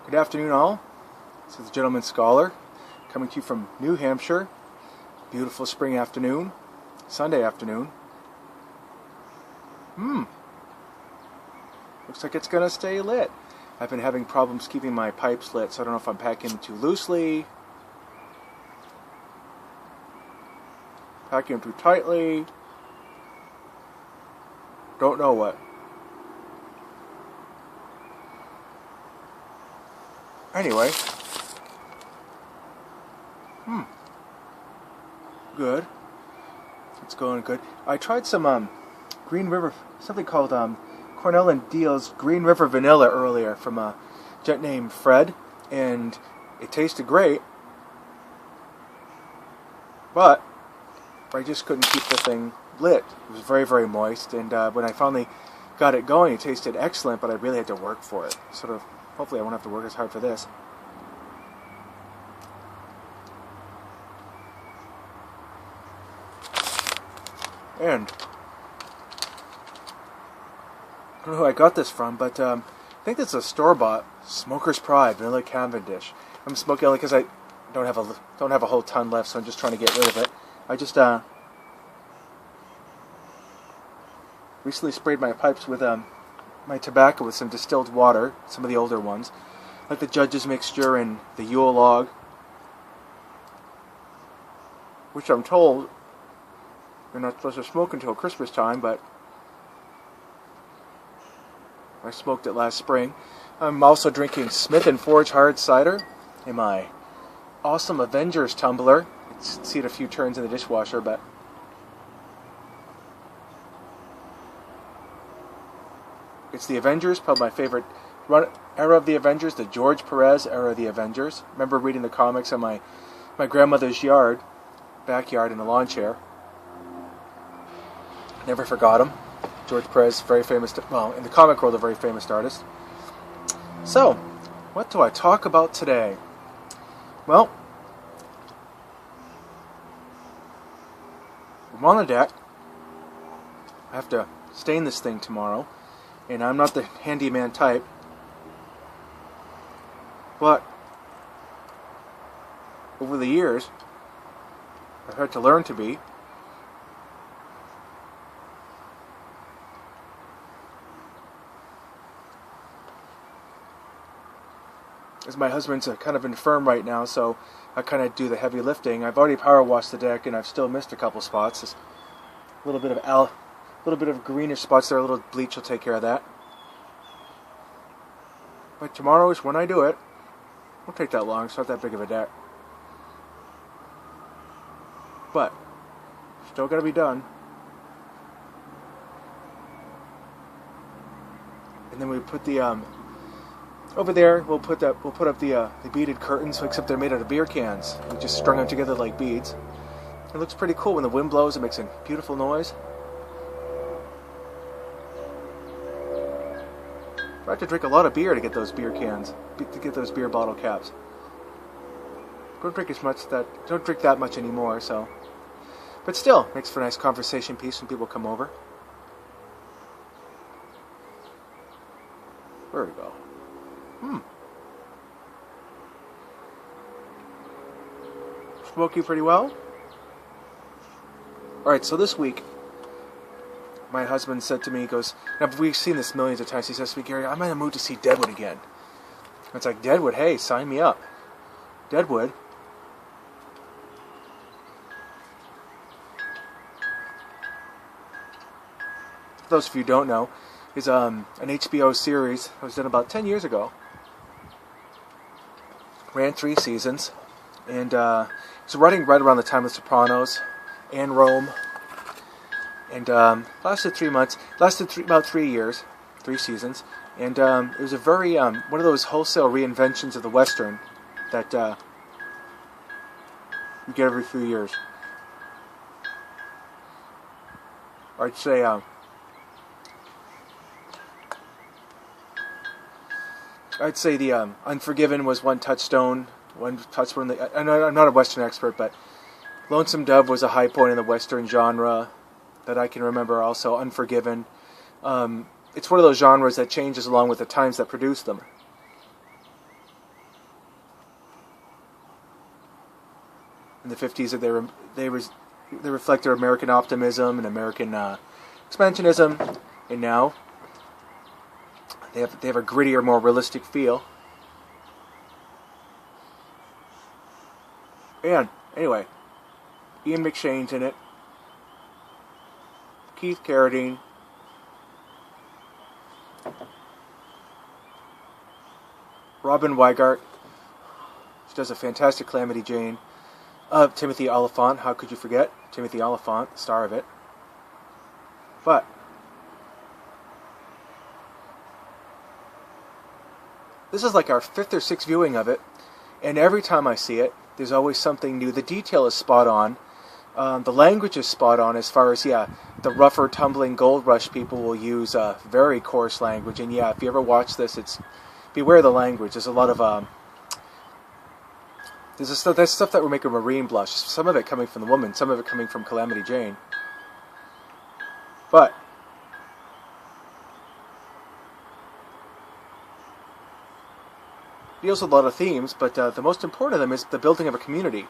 Good afternoon, all. This is the Gentleman Scholar coming to you from New Hampshire. Beautiful spring afternoon, Sunday afternoon. Looks like it's gonna stay lit. I've been having problems keeping my pipes lit, so I don't know if I'm packing them too loosely, packing them too tightly. Don't know what. Anyway. Good. It's going good. I tried some Green River, something called Cornell and Deal's Green River Vanilla earlier from a gent named Fred, and it tasted great, but I just couldn't keep the thing lit. It was very, very moist, and when I finally got it going, it tasted excellent, but I really had to work for it. Hopefully I won't have to work as hard for this. And I don't know who I got this from, but I think it's a store-bought Smoker's Pride Vanilla Cavendish. I'm smoking only because I don't have a whole ton left, so I'm just trying to get rid of it. I just recently sprayed my pipes with my tobacco with some distilled water, some of the older ones, like the Judge's Mixture and the Yule Log, which I'm told you're not supposed to smoke until Christmas time, but I smoked it last spring. I'm also drinking Smith & Forge Hard Cider in my awesome Avengers tumbler. It's seen a few turns in the dishwasher, but it's the Avengers, probably my favorite era of the Avengers, the George Perez era of the Avengers. I remember reading the comics on my grandmother's backyard in a lawn chair. Never forgot him. George Perez, very famous, in the comic world, a very famous artist. So, what do I talk about today? Well, I'm on the deck. I have to stain this thing tomorrow, and I'm not the handyman type, but over the years, I've had to learn to be. As my husband's kind of infirm right now, so I kind of do the heavy lifting. I've already power washed the deck, and I've still missed a couple spots. There's a little bit of greenish spots there. A little bleach will take care of that. But tomorrow is when I do it. It won't take that long. It's not that big of a deck, but still got to be done. And then we put the over there, we'll put up the beaded curtains, except they're made out of beer cans. We just strung them together like beads. It looks pretty cool when the wind blows. It makes a beautiful noise. I have to drink a lot of beer to get those beer cans, to get those beer bottle caps. Don't drink that much anymore. So, but still, makes for a nice conversation piece when people come over. There we go. Smoking pretty well. Alright, so this week, my husband said to me, he goes, now we've seen this millions of times, he says to me, Gary, I'm in a mood to see Deadwood again. It's like, Deadwood, hey, sign me up. Deadwood. For those of you who don't know, is an HBO series that was done about 10 years ago. Ran 3 seasons, and it's running right around the time of The Sopranos and Rome, and lasted 3 months, about 3 years, 3 seasons, and it was a very one of those wholesale reinventions of the Western that you get every few years. I'd say the Unforgiven was one touchstone. I'm not a Western expert, but Lonesome Dove was a high point in the Western genre that I can remember. Also, Unforgiven. It's one of those genres that changes along with the times that produce them. 50s that they reflect their American optimism and American expansionism, and now they have a grittier, more realistic feel. And anyway, Ian McShane's in it. Keith Carradine. Robin Weigart. She does a fantastic Calamity Jane. Timothy Olyphant. How could you forget? Timothy Olyphant, the star of it. But this is like our 5th or 6th viewing of it, and every time I see it, there's always something new. The detail is spot on. The language is spot on as far as, the rougher, tumbling Gold Rush people will use very coarse language. And if you ever watch this, beware the language. There's a lot of, there's stuff that will make a Marine blush. Some of it coming from the woman, some of it coming from Calamity Jane. But deals with a lot of themes, but the most important of them is the building of a community.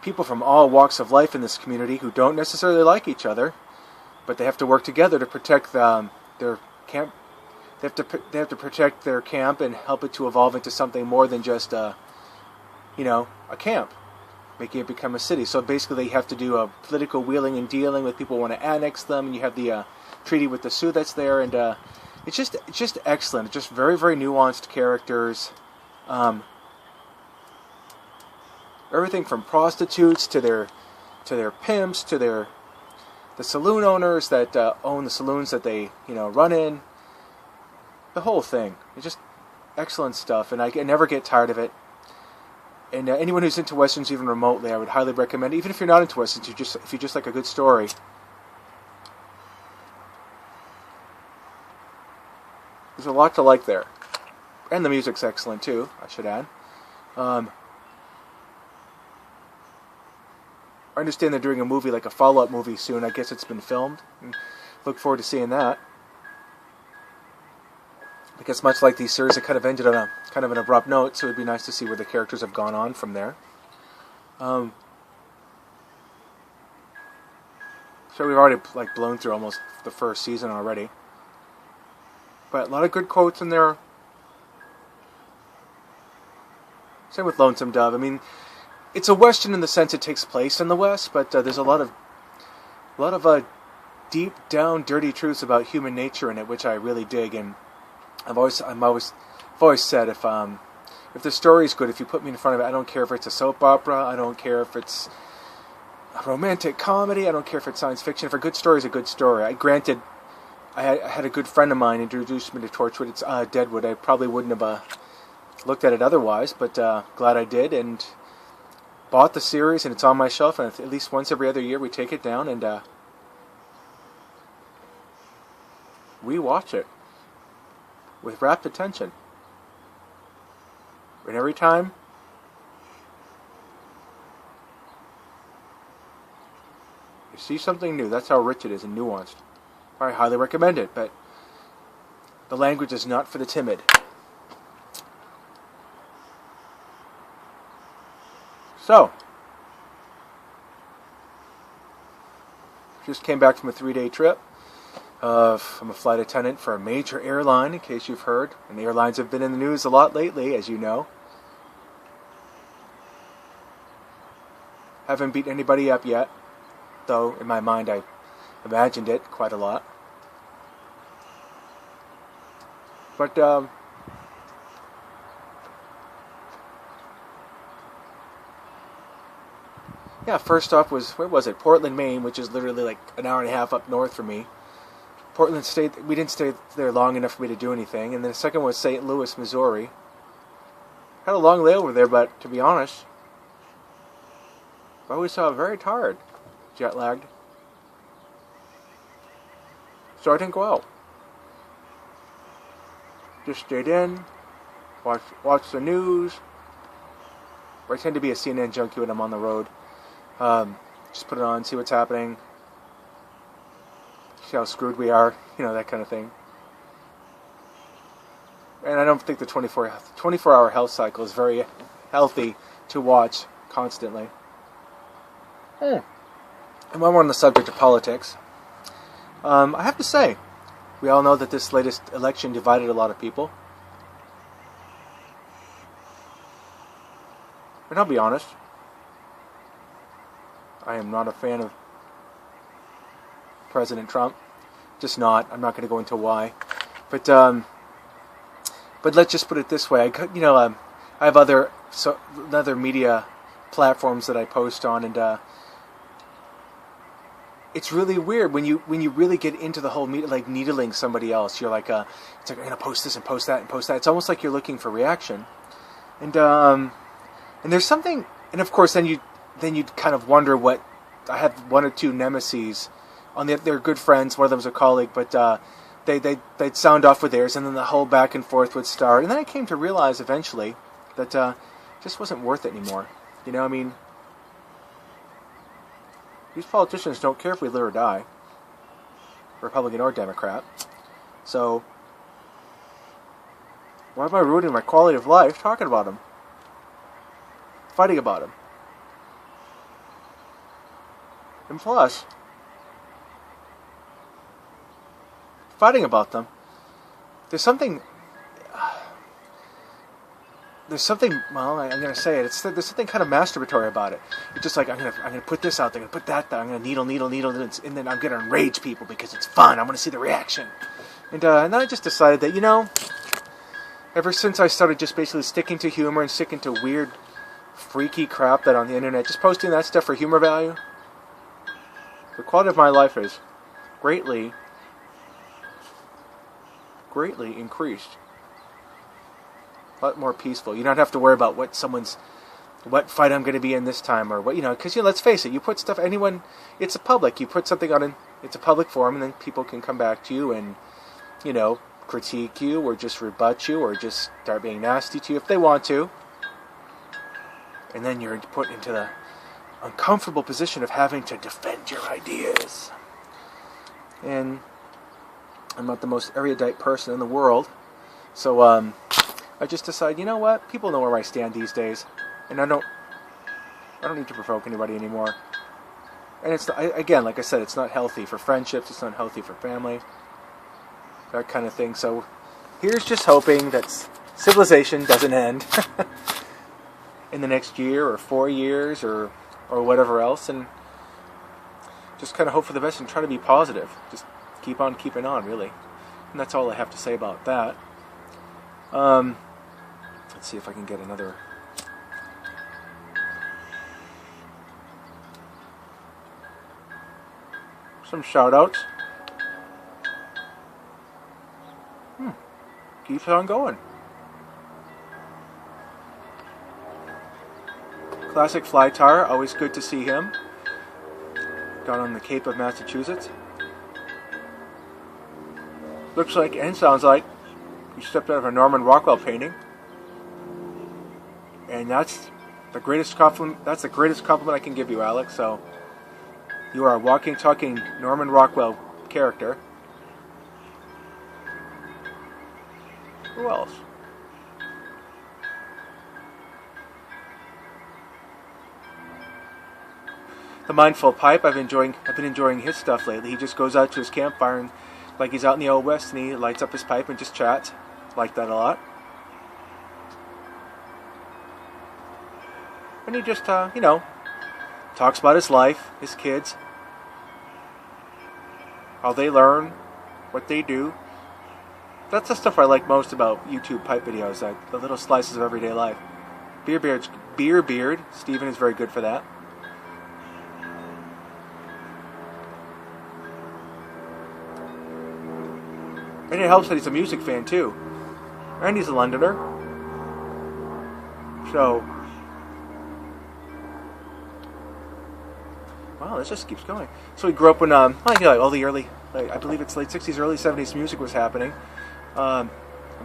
People from all walks of life in this community who don't necessarily like each other, but they have to work together to protect their camp. They have to protect their camp and help it to evolve into something more than just a camp, making it become a city. So basically, they have to do a political wheeling and dealing with people who want to annex them, and you have the treaty with the Sioux that's there, and it's just excellent. It's just very, very nuanced characters. Everything from prostitutes to their pimps to the saloon owners that own the saloons that they run in. The whole thing. It's just excellent stuff, and I never get tired of it. And anyone who's into westerns even remotely, I would highly recommend it. Even if you're not into westerns, if you just like a good story. There's a lot to like there. And the music's excellent too, I should add. I understand they're doing a movie, like a follow-up movie soon. I guess it's been filmed. Look forward to seeing that. Because much like these series, it kind of ended on a kind of an abrupt note, so it'd be nice to see where the characters have gone on from there. So we've already blown through almost the first season already. But a lot of good quotes in there. Same with Lonesome Dove. I mean, it's a western in the sense it takes place in the West, but there's a lot of deep down dirty truths about human nature in it, which I really dig. And I've always said if the story's good, if you put me in front of it, I don't care if it's a soap opera, I don't care if it's a romantic comedy, I don't care if it's science fiction. If a good story is a good story. I had a good friend of mine introduce me to Torchwood. It's Deadwood. I probably wouldn't have looked at it otherwise, but glad I did, and bought the series, and it's on my shelf, and at least once every other year we take it down and we watch it with rapt attention. And every time you see something new, that's how rich it is and nuanced. I highly recommend it, but the language is not for the timid. So, just came back from a 3-day trip. I'm a flight attendant for a major airline, in case you've heard. And airlines have been in the news a lot lately, as you know. Haven't beat anybody up yet, though in my mind I imagined it quite a lot. But, first off was, where was it? Portland, Maine, which is literally like an hour and a half up north from me. We didn't stay there long enough for me to do anything. And then the second was St. Louis, Missouri. Had a long layover there, but to be honest, I always felt very tired, jet lagged. So I didn't go out. Just stayed in, watched the news. I tend to be a CNN junkie when I'm on the road. Just put it on, see what's happening, see how screwed we are, that kind of thing. And I don't think the 24-hour health cycle is very healthy to watch constantly. And while we're on the subject of politics, I have to say, we all know that this latest election divided a lot of people. And I'll be honest, I am not a fan of President Trump. Just not. I'm not going to go into why. But let's just put it this way. I have other media platforms that I post on, and it's really weird when you really get into the whole media, like needling somebody else. You're like, it's like I'm going to post this and post that and post that. It's almost like you're looking for reaction, and there's something, and of course then you kind of wonder what. I have one or two nemesis. They're good friends. One of them's a colleague, but they'd sound off with theirs, and then the whole back and forth would start. And then I came to realize eventually that it just wasn't worth it anymore. You know, I mean, these politicians don't care if we live or die, Republican or Democrat. So why am I ruining my quality of life talking about them, fighting about them? And plus, fighting about them, there's something, well, I'm going to say it, there's something kind of masturbatory about it. It's just like, I'm going to put this out there, I'm going to put that there, I'm going to needle, and then I'm going to enrage people because it's fun, I want to see the reaction. And then I just decided that, ever since I started just basically sticking to humor and sticking to weird, freaky crap that on the internet, just posting that stuff for humor value, the quality of my life is greatly increased. A lot more peaceful. You don't have to worry about what fight I'm going to be in this time, or what, because let's face it, you put stuff, it's a public, you put something on it's a public forum, and then people can come back to you and, critique you, or just rebut you, or just start being nasty to you if they want to. And then you're put into the uncomfortable position of having to defend your ideas. And I'm not the most erudite person in the world, so I just decided, you know what? People know where I stand these days, and I don't need to provoke anybody anymore. And it's again, like I said, it's not healthy for friendships. It's not healthy for family, that kind of thing. So here's just hoping that civilization doesn't end in the next year or 4 years or whatever else, and just kind of hope for the best and try to be positive. Just keep on keeping on, really. And that's all I have to say about that. Let's see if I can get some shout-outs. Keeps on going. Classic Fly Tire, always good to see him. Down on the Cape of Massachusetts. Looks like and sounds like you stepped out of a Norman Rockwell painting. And that's the greatest compliment. That's the greatest compliment I can give you, Alex. So you are a walking, talking Norman Rockwell character. Who else? The Mindful Pipe, I've been enjoying his stuff lately. He just goes out to his campfire and like he's out in the Old West, and he lights up his pipe and just chats. Like that a lot. And he just talks about his life, his kids, how they learn, what they do. That's the stuff I like most about YouTube pipe videos, like the little slices of everyday life. Beer Beard, Stephen is very good for that. And it helps that he's a music fan too. And he's a Londoner. So, wow, this just keeps going. So he grew up when, all the early, I believe it's late 60s, early 70s music was happening. I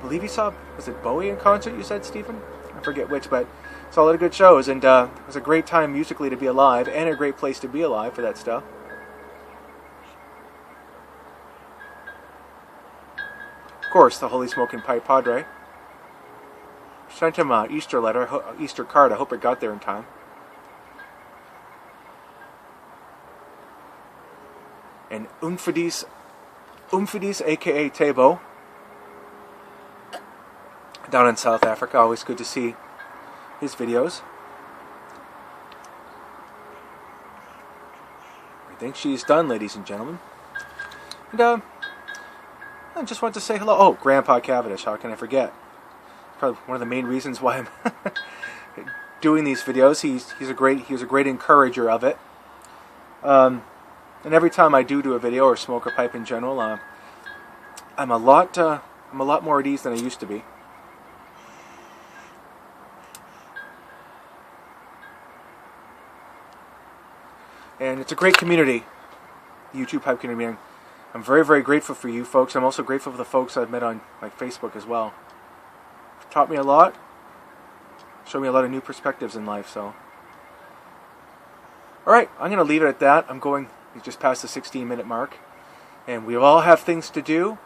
believe he saw, was it Bowie in concert, you said, Stephen? I forget which, but saw a lot of good shows, and it was a great time musically to be alive, and a great place to be alive for that stuff. Of course, the Holy Smoking Pipe Padre. Sent him an Easter letter, Easter card. I hope it got there in time. Umfidis, aka Tabo, down in South Africa. Always good to see his videos. I think she's done, ladies and gentlemen. And I just wanted to say hello. Oh, Grandpa Cavendish, how can I forget? Probably one of the main reasons why I'm doing these videos. He's a great encourager of it. And every time I do a video or smoke a pipe in general, I'm a lot more at ease than I used to be. And it's a great community, the YouTube pipe community. I'm very, very grateful for you folks. I'm also grateful for the folks I've met on like Facebook as well. It's taught me a lot, showed me a lot of new perspectives in life. So, all right, I'm going to leave it at that. We just passed the 16-minute mark, and we all have things to do,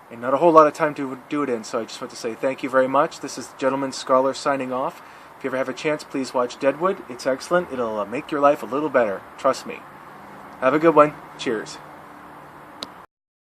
and not a whole lot of time to do it in. So I just want to say thank you very much. This is Gentleman Scholar signing off. If you ever have a chance, please watch Deadwood. It's excellent. It'll make your life a little better. Trust me. Have a good one. Cheers.